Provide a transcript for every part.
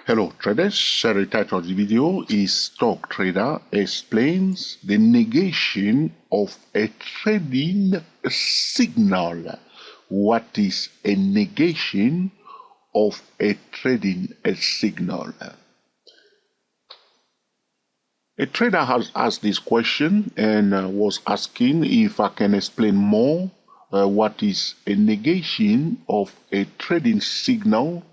Hello traders, the title of the video is Stock Trader Explains the Negation of a Trading Signal. What is a negation of a trading signal? A trader has asked this question and was asking if I can explain more what is a negation of a trading signal.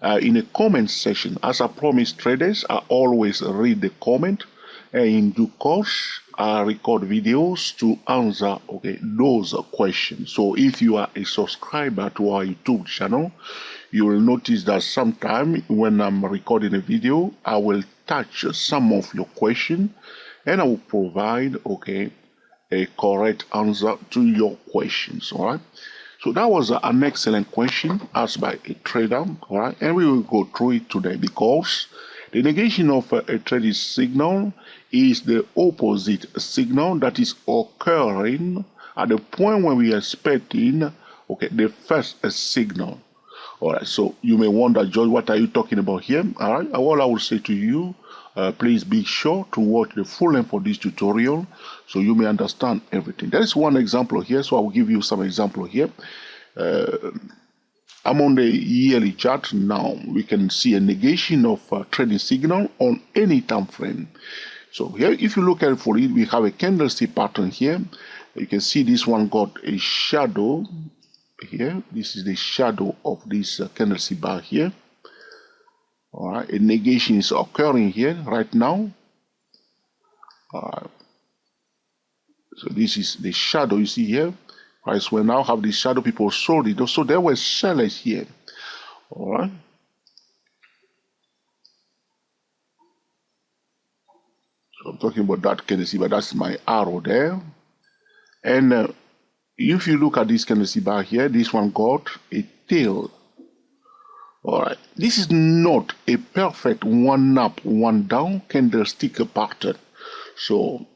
In a comment section. As I promised traders, I always read the comment, and in due course I record videos to answer those questions. So if you are a subscriber to our YouTube channel, you will notice that sometime when I'm recording a video, I will touch some of your questions and I will provide a correct answer to your questions. All right. So that was an excellent question asked by a trader, all right, and we will go through it today because the negation of a trading signal is the opposite signal that is occurring at the point when we are expecting the first signal. All right, so you may wonder, George, what are you talking about here? All right, all I will say to you, please be sure to watch the full length of this tutorial so you may understand everything. There is one example here, so I will give you some example here. I'm on the yearly chart now. We can see a negation of a trading signal on any time frame. So here, if you look at it for it, we have a candlestick pattern here. You can see this one got a shadow here. This is the shadow of this candlestick bar here. All right, a negation is occurring here right now. So this is the shadow you see here. All right, so we now have the shadow, people sold it. So there were sellers here. All right. So I'm talking about that candlestick, but that's my arrow there. And if you look at this candlestick bar here, this one got a tail. All right, this is not a perfect one up, one down candlestick pattern. So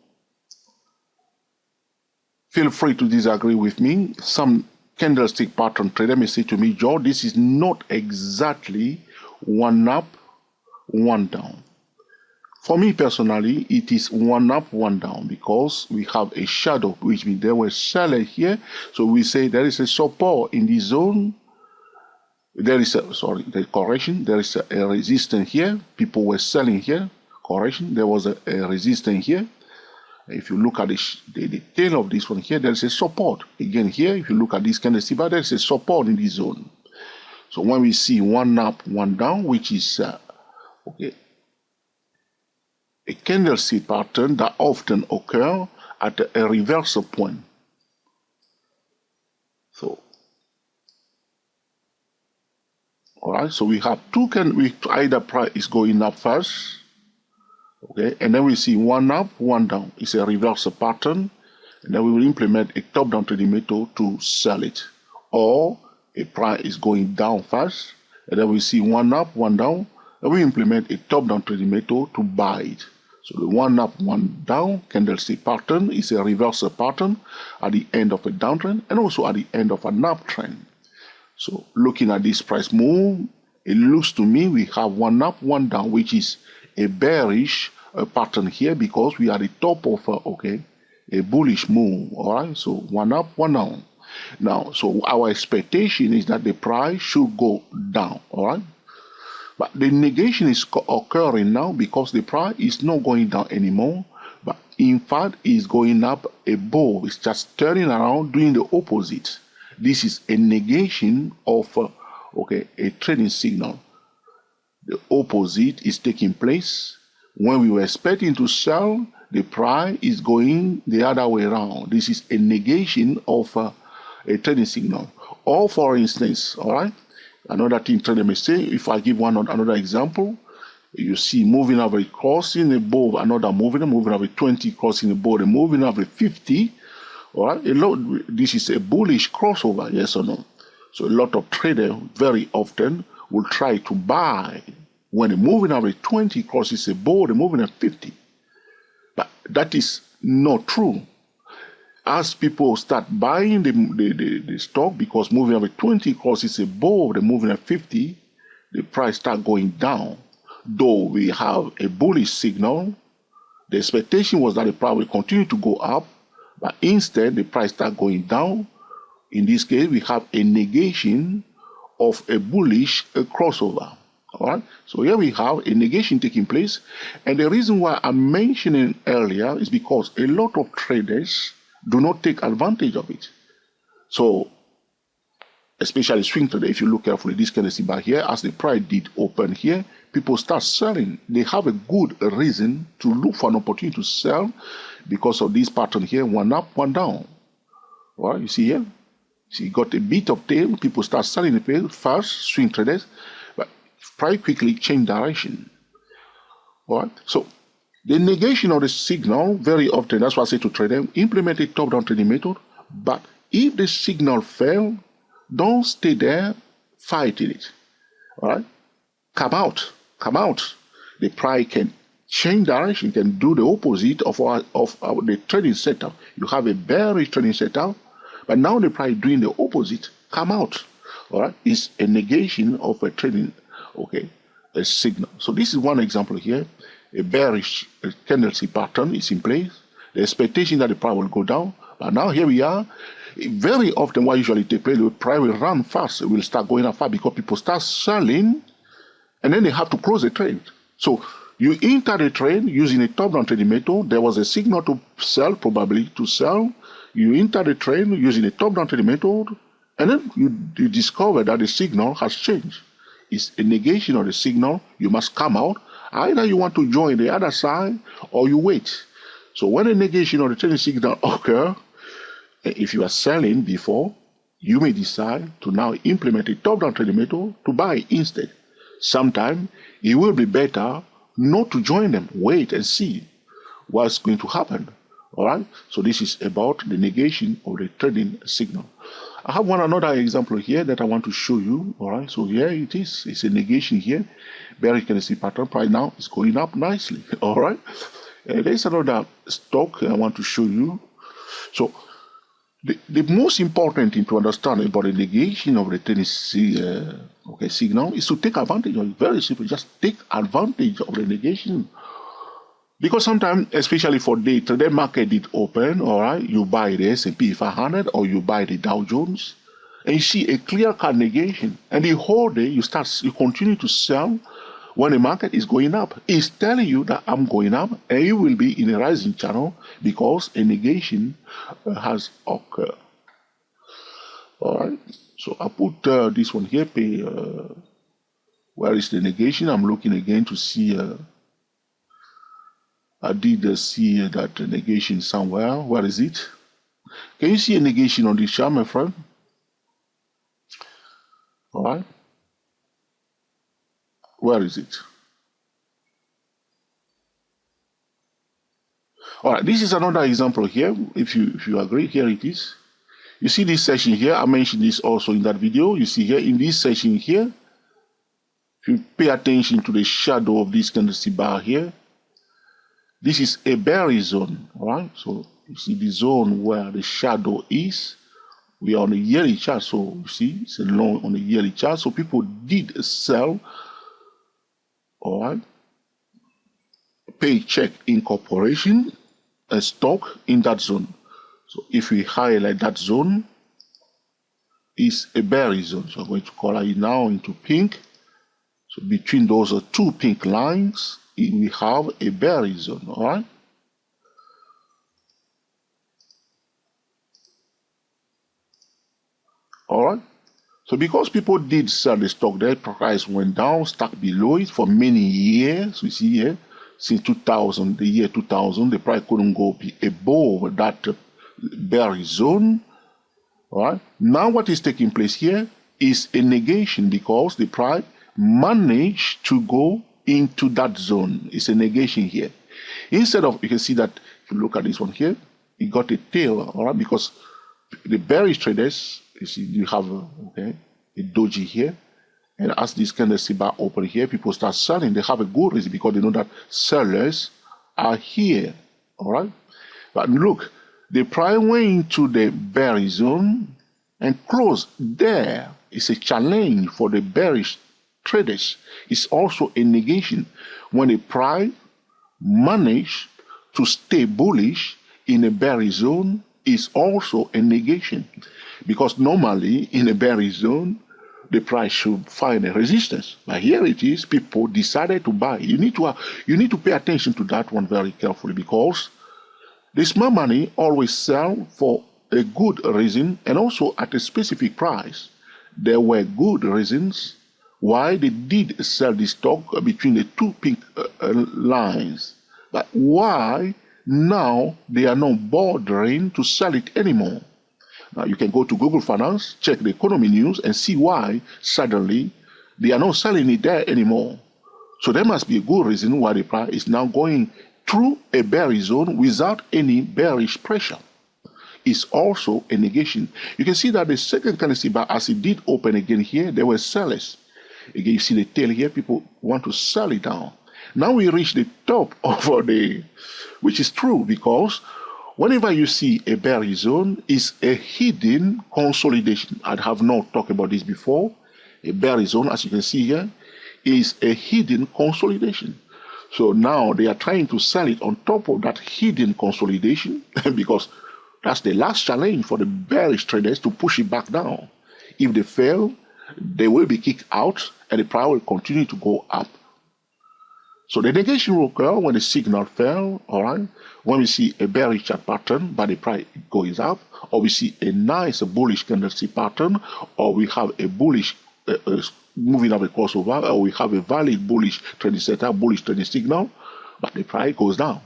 feel free to disagree with me. Some candlestick pattern trader may say to me, Joe, this is not exactly one up, one down. For me personally, it is one up, one down because we have a shadow, which means there were sellers here. So we say there is a support in the zone. There is the correction. There is a resistance here. People were selling here. Correction. There was a resistance here. If you look at the tail of this one here, there is a support. Again here, if you look at this candlestick, there is a support in this zone. So when we see one up, one down, which is a candlestick pattern that often occur at a reversal point. So all right, so we have two either price is going up first, and then we see one up, one down. It's a reversal pattern, and then we will implement a top-down trading method to sell it. Or a price is going down first, and then we see one up, one down, and we implement a top-down trading method to buy it. So the one up, one down candlestick pattern is a reversal pattern at the end of a downtrend and also at the end of an uptrend. So looking at this price move, it looks to me we have one up, one down, which is a bearish pattern here because we are at the top of a bullish move. All right, so one up, one down. Now, so our expectation is that the price should go down. All right, but the negation is occurring now because the price is not going down anymore, but in fact is going up above. It's just turning around, doing the opposite. This is a negation of a trading signal. The opposite is taking place. When we were expecting to sell, the price is going the other way around. This is a negation of a trading signal. Or for instance, all right, another thing trader may say, if I give another example, you see moving average crossing above another moving average 20 crossing above the moving average 50. All right, this is a bullish crossover, yes or no? So a lot of traders very often will try to buy when the moving average 20 crosses above the moving average 50. But that is not true. As people start buying the stock because moving average 20 crosses above the moving average 50, the price start going down. Though we have a bullish signal, the expectation was that the price will continue to go up, but instead the price start going down. In this case, we have a negation of a bullish crossover. All right, so here we have a negation taking place, and the reason why I'm mentioning earlier is because a lot of traders do not take advantage of it. So, especially swing trader, if you look carefully, this candlestick bar here, as the price did open here, people start selling. They have a good reason to look for an opportunity to sell because of this pattern here, one up, one down. All right, you see here? See, got a bit of tail, people start selling the tail first, swing traders, but price quickly change direction. All right, so the negation of the signal, very often, that's why I say to traders, implement a top-down trading method, but if the signal fails, don't stay there fighting it. All right, come out. The price can change direction, can do the opposite of the trading setup. You have a bearish trading setup, but now the price doing the opposite. Come out. All right, it's a negation of a trading, okay, a signal. So this is one example here. A bearish candlestick pattern is in place. The expectation that the price will go down, but now here we are. Very often, what usually takes place, the price will run fast. It will start going up fast because people start selling, and then they have to close the trade. So you enter the trade using a top-down trading method. There was a signal to sell, probably to sell. You enter the trade using a top-down trading method, and then you discover that the signal has changed. It's a negation of the signal. You must come out. Either you want to join the other side or you wait. So when a negation of the trading signal occurs, if you are selling before, you may decide to now implement a top-down trading method to buy instead. Sometimes it will be better not to join them. Wait and see what's going to happen. All right. So this is about the negation of the trading signal. I have another example here that I want to show you. All right. So here it is. It's a negation here. Bearish candlestick pattern. Right now it's going up nicely. All right. There's another stock I want to show you. So the most important thing to understand about the negation of the trading signal is to take advantage of it. Very simple. Just take advantage of the negation. Because sometimes, especially for day trade, the market did open, all right, you buy the S&P 500 or you buy the Dow Jones, and you see a clear-cut negation. And the whole day, you continue to sell when the market is going up. It's telling you that I'm going up, and you will be in a rising channel because a negation has occurred. All right, so I put this one here. Where is the negation? I'm looking again to see. I did see that negation somewhere. Where is it? Can you see a negation on this chart, my friend? All right. Where is it? All right, this is another example here. If you agree, here it is. You see this section here. I mentioned this also in that video. You see here in this section here, if you pay attention to the shadow of this candlestick bar here, this is a bearish zone. All right, so you see the zone where the shadow is. We are on a yearly chart, so you see it's a long on a yearly chart. So people did sell. All right, Paycheck Incorporation, a stock in that zone. So if we highlight that zone, it's a bearish zone. So I'm going to color it now into pink. So between those two pink lines, we have a bearish zone. All right. All right. So because people did sell the stock, their price went down, stuck below it for many years. We see here, since 2000, the year 2000, the price couldn't go above that bearish zone. All right. Now what is taking place here is a negation because the price managed to go into that zone. It's a negation here. Instead of, you can see that if you look at this one here, it got a tail, all right, because the bearish traders, you see, you have a doji here, and as this candlestick bar open here, people start selling. They have a good reason because they know that sellers are here, all right. But look, the price went into the bearish zone and closed there. It's a challenge for the bearish traders. It's also a negation when a price manage to stay bullish in a bearish zone is also a negation, because normally in a bearish zone the price should find a resistance, but here it is, people decided to buy. You need to pay attention to that one very carefully, because the smart money always sell for a good reason and also at a specific price. There were good reasons why they did sell the stock between the two pink lines, but why now they are not bothering to sell it anymore. Now you can go to Google Finance, check the economy news, and see why suddenly they are not selling it there anymore. So there must be a good reason why the price is now going through a bearish zone without any bearish pressure. It's also a negation. You can see that the second candlestick bar, as it did open again here, there were sellers. Again, you see the tail here, people want to sell it down. Now we reach the top of the, which is true, because whenever you see a bearish zone, it's a hidden consolidation. I have not talked about this before. A bearish zone, as you can see here, is a hidden consolidation. So now they are trying to sell it on top of that hidden consolidation because that's the last challenge for the bearish traders, to push it back down. If they fail, they will be kicked out and the price will continue to go up. So the negation will occur when the signal fell, all right? When we see a bearish chart pattern, but the price goes up, or we see a nice bullish candlestick pattern, or we have a bullish moving up a crossover, or we have a valid bullish trading setup, bullish trading signal, but the price goes down,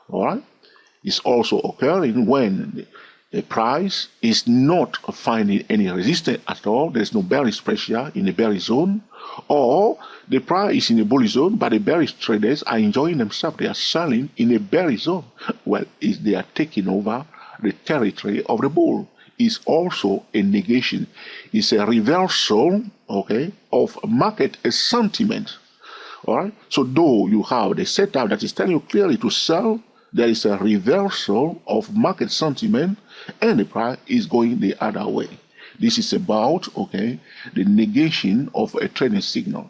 all right? It's also occurring when the price is not finding any resistance at all. There's no bearish pressure in the bearish zone, or the price is in a bullish zone, but the bearish traders are enjoying themselves. They are selling in a bearish zone. Well, they are taking over the territory of the bull. Is also a negation. It's a reversal, okay, of market sentiment. All right. So though you have the setup that is telling you clearly to sell, there is a reversal of market sentiment, and the price is going the other way. This is about, okay, the negation of a trading signal.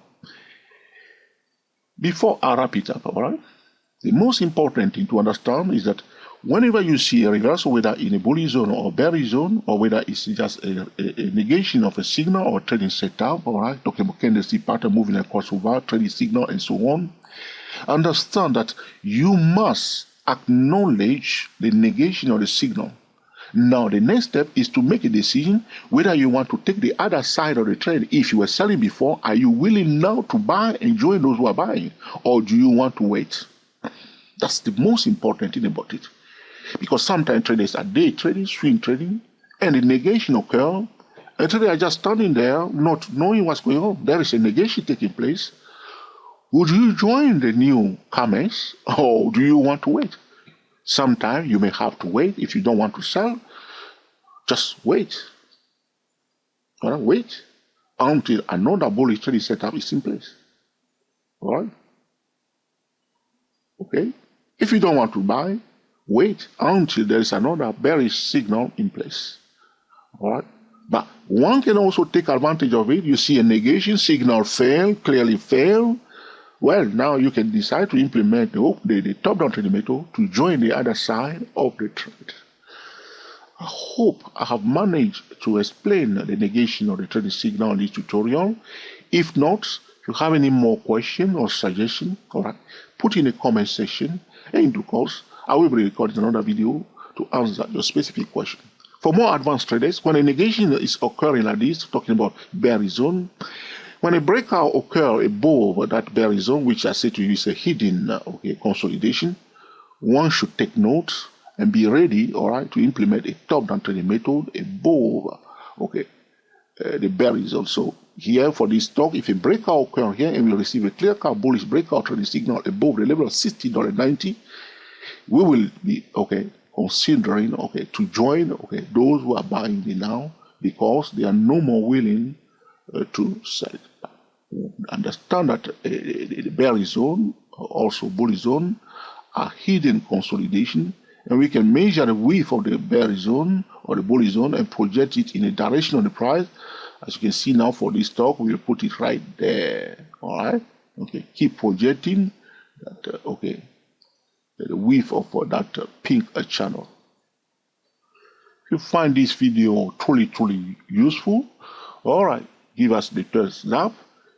Before I wrap it up, all right, the most important thing to understand is that whenever you see a reversal, whether in a bullish zone or bearish zone, or whether it's just a negation of a signal or a trading setup, all right, talking about candlestick pattern moving across over, trading signal, and so on, understand that you must acknowledge the negation of the signal. Now, the next step is to make a decision whether you want to take the other side of the trade. If you were selling before, are you willing now to buy and join those who are buying, or do you want to wait? That's the most important thing about it. Because sometimes traders are day trading, swing trading, and the negation occurs, and traders are just standing there not knowing what's going on. There is a negation taking place. Would you join the newcomers, or do you want to wait? Sometimes you may have to wait. If you don't want to sell, just wait. All right? Wait until another bullish trading setup is in place. All right? Okay? If you don't want to buy, wait until there is another bearish signal in place. All right? But one can also take advantage of it. You see a negation signal fail, clearly fail. Well, now you can decide to implement the top-down trading method to join the other side of the trade. I hope I have managed to explain the negation of the trading signal in this tutorial. If not, if you have any more questions or suggestions, all right, put in the comment section, and in due course, I will be recording another video to answer your specific question. For more advanced traders, when a negation is occurring like this, talking about bearish zone, when a breakout occurs above that bearish zone, which I said to you is a hidden consolidation, one should take note and be ready, all right, to implement a top-down trading method above, the bearish zone. So here for this stock, if a breakout occurs here and we receive a clear-cut bullish breakout trading signal above the level of $60.90, we will be considering to join those who are buying it now, because they are no more willing to sell it. Understand that the bearish zone, also bullish zone, are hidden consolidation, and we can measure the width of the bearish zone or the bullish zone and project it in the direction of the price As you can see now for this stock, we will put it right there. All right. Okay. Keep projecting that. Okay. The width of that pink channel. If you find this video truly useful, all right, give us the thumbs up.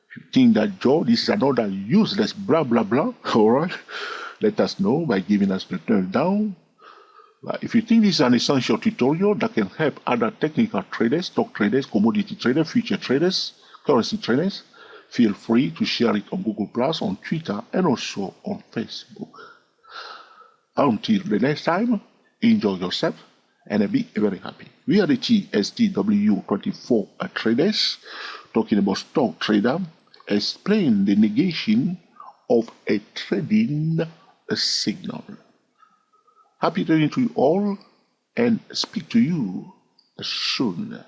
If you think that Joe, this is another useless blah blah blah, all right, let us know by giving us the thumbs down. If you think this is an essential tutorial that can help other technical traders, stock traders, commodity traders, future traders, currency traders, feel free to share it on Google+, on Twitter, and also on Facebook. Until the next time, enjoy yourself and be very happy. We are the TSTW24 traders talking about stock trader, explain the negation of a trading signal. Happy trading to you all and speak to you soon.